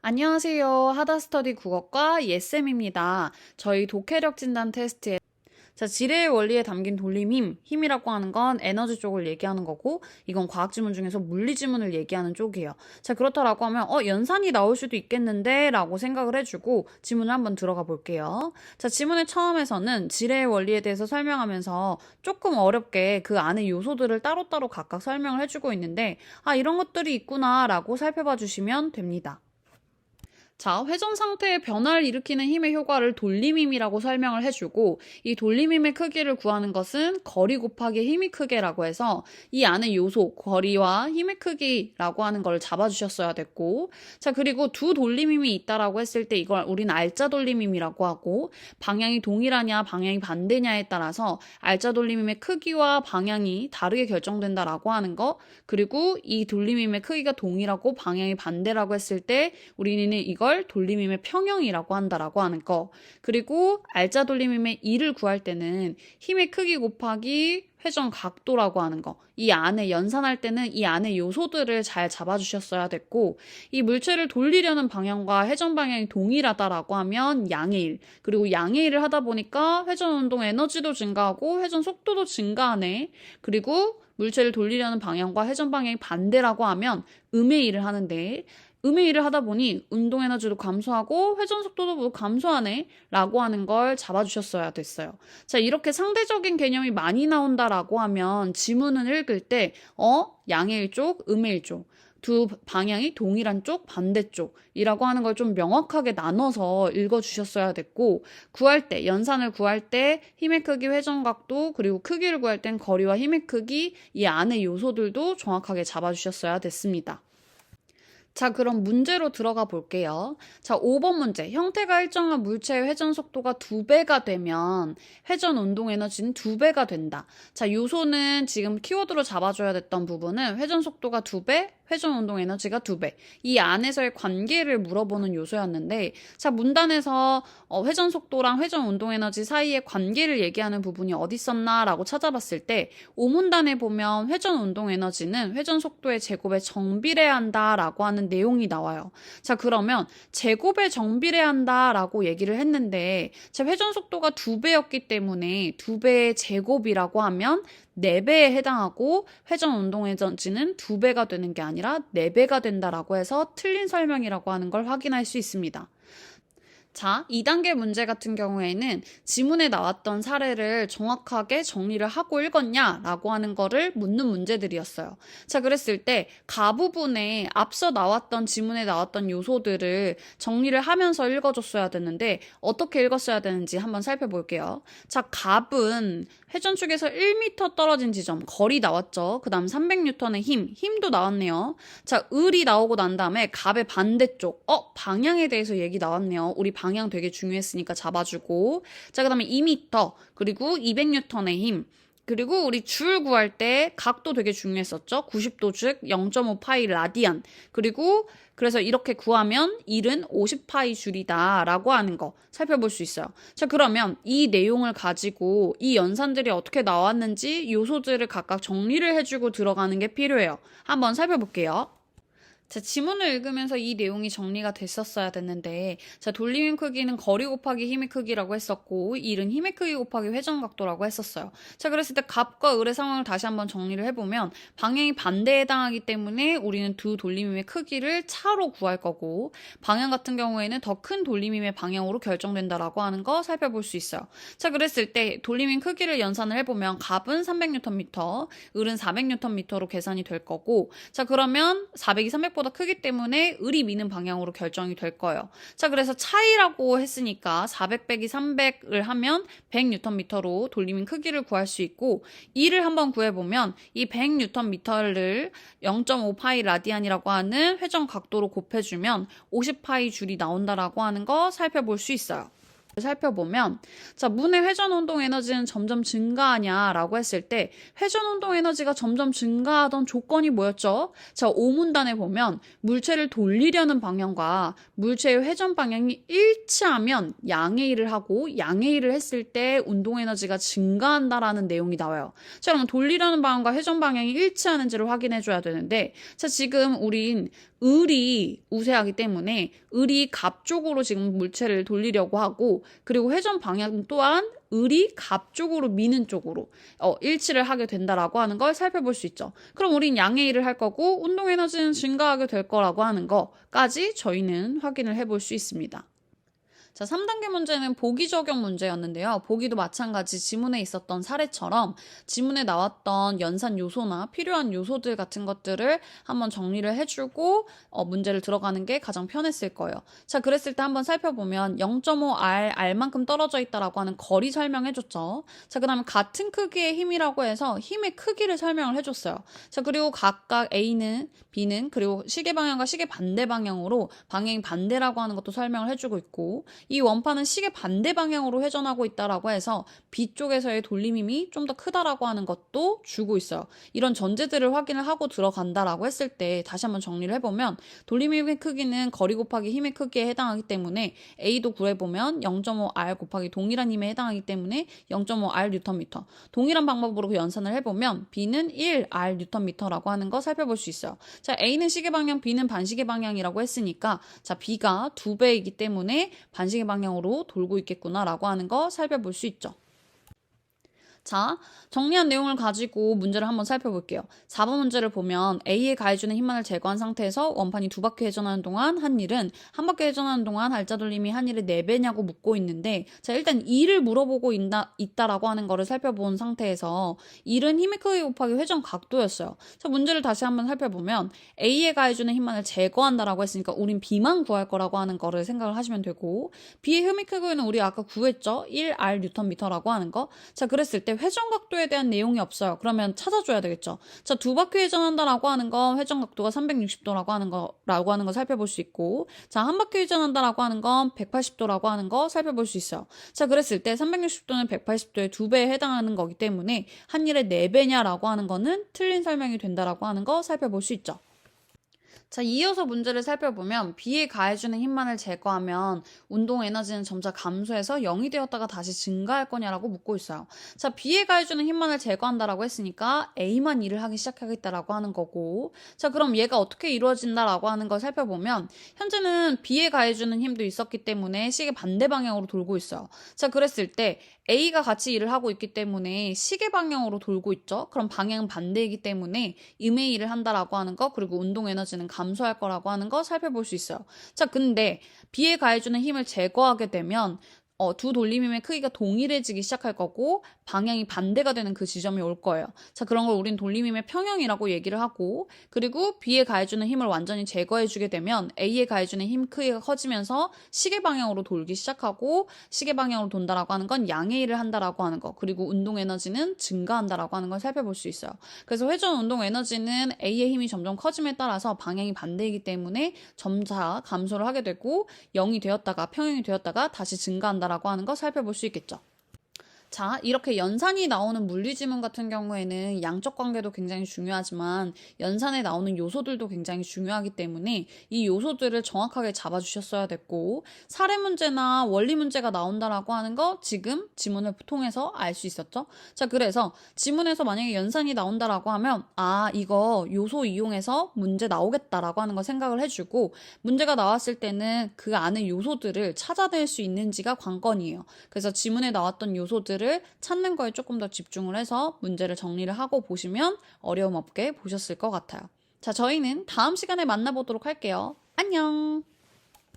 안녕하세요. 하다스터디 국어과 예쌤입니다. 저희 독해력 진단 테스트에 지뢰의 원리에 담긴 돌림힘, 힘이라고 하는 건 에너지 쪽을 얘기하는 거고, 이건 과학 지문 중에서 물리 지문을 얘기하는 쪽이에요. 그렇다라고 하면 연산이 나올 수도 있겠는데 라고 생각을 해주고 지문을 한번 들어가 볼게요. 지문의 처음에서는 지뢰의 원리에 대해서 설명하면서 조금 어렵게 그 안의 요소들을 따로따로 각각 설명을 해주고 있는데, 이런 것들이 있구나 라고 살펴봐 주시면 됩니다. 회전 상태의 변화를 일으키는 힘의 효과를 돌림힘이라고 설명을 해주고, 이 돌림힘의 크기를 구하는 것은 거리 곱하기 힘의 크기라고 해서 이 안의 요소, 거리와 힘의 크기라고 하는 걸 잡아주셨어야 됐고, 그리고 두 돌림힘이 있다라고 했을 때 이걸 우리는 알짜 돌림힘이라고 하고, 방향이 동일하냐 방향이 반대냐에 따라서 알짜 돌림힘의 크기와 방향이 다르게 결정된다라고 하는 거, 그리고 이 돌림힘의 크기가 동일하고 방향이 반대라고 했을 때 우리는 이걸 돌림힘의 평형이라고 한다라고 하는 거, 그리고 알짜 돌림힘의 이를 구할 때는 힘의 크기 곱하기 회전 각도라고 하는 거, 이 안에 연산할 때는 이 안에 요소들을 잘 잡아주셨어야 됐고, 이 물체를 돌리려는 방향과 회전 방향이 동일하다라고 하면 양의 1, 그리고 양의 1을 하다 보니까 회전 운동 에너지도 증가하고 회전 속도도 증가하네. 그리고 물체를 돌리려는 방향과 회전 방향이 반대라고 하면 음의 1을 하는데, 음의 일을 하다 보니 운동 에너지도 감소하고 회전 속도도 모두 감소하네 라고 하는 걸 잡아주셨어야 됐어요. 이렇게 상대적인 개념이 많이 나온다라고 하면 지문을 읽을 때 양의 일쪽, 음의 일쪽, 두 방향이 동일한 쪽, 반대쪽이라고 하는 걸 좀 명확하게 나눠서 읽어주셨어야 됐고, 구할 때, 연산을 구할 때 힘의 크기, 회전 각도, 그리고 크기를 구할 땐 거리와 힘의 크기, 이 안의 요소들도 정확하게 잡아주셨어야 됐습니다. 그럼 문제로 들어가 볼게요. 5번 문제. 형태가 일정한 물체의 회전 속도가 2배가 되면 회전 운동 에너지는 2배가 된다. 요소는 지금 키워드로 잡아줘야 됐던 부분은 회전 속도가 2배, 회전 운동 에너지가 2배. 이 안에서의 관계를 물어보는 요소였는데, 문단에서 회전 속도랑 회전 운동 에너지 사이의 관계를 얘기하는 부분이 어디 있었나라고 찾아봤을 때, 오문단에 보면 회전 운동 에너지는 회전 속도의 제곱에 정비례한다라고 하는 내용이 나와요. 그러면 제곱에 정비례한다라고 얘기를 했는데, 회전 속도가 2배였기 때문에 2배의 제곱이라고 하면 4배에 해당하고 회전 운동 에너지는 2배가 되는 게 아니라 4배가 된다라고 해서 틀린 설명이라고 하는 걸 확인할 수 있습니다. 2단계 문제 같은 경우에는 지문에 나왔던 사례를 정확하게 정리를 하고 읽었냐라고 하는 거를 묻는 문제들이었어요. 그랬을 때 가 부분에 앞서 나왔던 지문에 나왔던 요소들을 정리를 하면서 읽어줬어야 됐는데 어떻게 읽었어야 되는지 한번 살펴볼게요. 갑은 회전축에서 1m 떨어진 지점, 거리 나왔죠. 그 다음 300N의 힘도 나왔네요. 을이 나오고 난 다음에 갑의 반대쪽, 방향에 대해서 얘기 나왔네요. 우리 방향 되게 중요했으니까 잡아주고, 그 다음에 2m, 그리고 200N의 힘, 그리고 우리 줄 구할 때 각도 되게 중요했었죠. 90도 즉 0.5파이 라디안. 그리고 그래서 이렇게 구하면 1은 50파이 줄이다 라고 하는 거 살펴볼 수 있어요. 그러면 이 내용을 가지고 이 연산들이 어떻게 나왔는지 요소들을 각각 정리를 해주고 들어가는 게 필요해요. 한번 살펴볼게요. 지문을 읽으면서 이 내용이 정리가 됐었어야 됐는데, 돌림힘 크기는 거리 곱하기 힘의 크기라고 했었고, 일은 힘의 크기 곱하기 회전 각도라고 했었어요. 그랬을 때 갑과 을의 상황을 다시 한번 정리를 해보면 방향이 반대에 해당하기 때문에 우리는 두 돌림힘의 크기를 차로 구할 거고, 방향 같은 경우에는 더 큰 돌림힘의 방향으로 결정된다라고 하는 거 살펴볼 수 있어요. 그랬을 때 돌림힘 크기를 연산을 해보면 갑은 300Nm, 을은 400Nm로 계산이 될 거고, 그러면 400이 300보다 크기 때문에 을이 미는 방향으로 결정이 될 거예요. 그래서 차이라고 했으니까 400 빼기 300을 하면 100Nm로 돌림힘 크기를 구할 수 있고, 이를 한번 구해보면 이 100Nm를 0.5파이 라디안이라고 하는 회전 각도로 곱해주면 50파이 줄이 나온다라고 하는 거 살펴볼 수 있어요. 살펴보면, 자, 문의 회전 운동 에너지는 점점 증가하냐라고 했을 때 회전 운동 에너지가 점점 증가하던 조건이 뭐였죠? 자, 5문단에 보면 물체를 돌리려는 방향과 물체의 회전 방향이 일치하면 양의 일을 하고 양의 일을 했을 때 운동 에너지가 증가한다라는 내용이 나와요. 자, 그럼 돌리려는 방향과 회전 방향이 일치하는지를 확인해 줘야 되는데, 자, 지금 우린 을이 우세하기 때문에 을이 갑 쪽으로 지금 물체를 돌리려고 하고, 그리고 회전 방향 또한 을이 갑 쪽으로 미는 쪽으로 일치를 하게 된다라고 하는 걸 살펴볼 수 있죠. 그럼 우린 양의 일을 할 거고 운동 에너지는 증가하게 될 거라고 하는 거까지 저희는 확인을 해볼 수 있습니다. 자, 3단계 문제는 보기 적용 문제였는데요. 보기도 마찬가지 지문에 있었던 사례처럼 지문에 나왔던 연산 요소나 필요한 요소들 같은 것들을 한번 정리를 해주고 문제를 들어가는 게 가장 편했을 거예요. 자, 그랬을 때 한번 살펴보면 0.5R, R만큼 떨어져 있다라고 하는 거리 설명해줬죠. 자, 그 다음에 같은 크기의 힘이라고 해서 힘의 크기를 설명을 해줬어요. 자, 그리고 각각 A는, B는, 그리고 시계 방향과 시계 반대 방향으로 방향이 반대라고 하는 것도 설명을 해주고 있고, 이 원판은 시계 반대 방향으로 회전하고 있다라고 해서 B쪽에서의 돌림힘이 좀 더 크다라고 하는 것도 주고 있어요. 이런 전제들을 확인을 하고 들어간다라고 했을 때 다시 한번 정리를 해보면 돌림힘의 크기는 거리 곱하기 힘의 크기에 해당하기 때문에 A도 구해보면 0.5R 곱하기 동일한 힘에 해당하기 때문에 0.5R 뉴턴미터. 동일한 방법으로 그 연산을 해보면 B는 1R 뉴턴미터라고 하는 거 살펴볼 수 있어요. 자, A는 시계 방향, B는 반시계 방향이라고 했으니까 자, B가 2배이기 때문에 반시계 방향으로 돌고 있겠구나라고 하는 거 살펴볼 수 있죠. 자, 정리한 내용을 가지고 문제를 한번 살펴볼게요. 4번 문제를 보면 A에 가해주는 힘만을 제거한 상태에서 원판이 2바퀴 회전하는 동안 한 일은 한 바퀴 회전하는 동안 알짜 돌림이 한 일의 4배냐고 묻고 있는데, 자, 일단 2를 물어보고 있다라고 하는 거를 살펴본 상태에서 1은 힘의 크기 곱하기 회전 각도였어요. 자, 문제를 다시 한번 살펴보면 A에 가해주는 힘만을 제거한다라고 했으니까 우린 B만 구할 거라고 하는 거를 생각을 하시면 되고, B의 힘의 크기는 우리 아까 구했죠? 1R 뉴턴미터라고 하는 거. 자, 그랬을 때 회전 각도에 대한 내용이 없어요. 그러면 찾아줘야 되겠죠. 자, 2바퀴 회전한다라고 하는 건 회전 각도가 360도라고 하는 거 살펴볼 수 있고, 자, 한 바퀴 회전한다라고 하는 건 180도라고 하는 거 살펴볼 수 있어요. 자, 그랬을 때 360도는 180도의 2배에 해당하는 거기 때문에 한 일의 4배냐라고 하는 거는 틀린 설명이 된다라고 하는 거 살펴볼 수 있죠. 자, 이어서 문제를 살펴보면 B에 가해주는 힘만을 제거하면 운동 에너지는 점차 감소해서 0이 되었다가 다시 증가할 거냐라고 묻고 있어요. 자, B에 가해주는 힘만을 제거한다라고 했으니까 A만 일을 하기 시작하겠다라고 하는 거고, 자, 그럼 얘가 어떻게 이루어진다라고 하는 걸 살펴보면 현재는 B에 가해주는 힘도 있었기 때문에 시계 반대 방향으로 돌고 있어요. 자, 그랬을 때 A가 같이 일을 하고 있기 때문에 시계 방향으로 돌고 있죠. 그럼 방향은 반대이기 때문에 임의 일을 한다라고 하는 거, 그리고 운동 에너지는 감소할 거라고 하는 거 살펴볼 수 있어요. 자, 근데 B에 가해주는 힘을 제거하게 되면 두 돌림힘의 크기가 동일해지기 시작할 거고 방향이 반대가 되는 그 지점이 올 거예요. 자, 그런 걸 우린 돌림힘의 평형이라고 얘기를 하고, 그리고 B에 가해주는 힘을 완전히 제거해주게 되면 A에 가해주는 힘 크기가 커지면서 시계 방향으로 돌기 시작하고, 시계 방향으로 돈다라고 하는 건 양의 일을 한다라고 하는 거, 그리고 운동 에너지는 증가한다라고 하는 걸 살펴볼 수 있어요. 그래서 회전 운동 에너지는 A의 힘이 점점 커짐에 따라서 방향이 반대이기 때문에 점차 감소를 하게 되고 0이 되었다가 평형이 되었다가 다시 증가한다 라고 하는 거 살펴볼 수 있겠죠. 자, 이렇게 연산이 나오는 물리지문 같은 경우에는 양적 관계도 굉장히 중요하지만 연산에 나오는 요소들도 굉장히 중요하기 때문에 이 요소들을 정확하게 잡아주셨어야 됐고, 사례 문제나 원리 문제가 나온다라고 하는 거 지금 지문을 통해서 알 수 있었죠. 자, 그래서 지문에서 만약에 연산이 나온다라고 하면 이거 요소 이용해서 문제 나오겠다라고 하는 거 생각을 해주고, 문제가 나왔을 때는 그 안에 요소들을 찾아낼 수 있는지가 관건이에요. 그래서 지문에 나왔던 요소들을 찾는 거에 조금 더 집중을 해서 문제를 정리를 하고 보시면 어려움 없게 보셨을 것 같아요. 자, 저희는 다음 시간에 만나보도록 할게요. 안녕!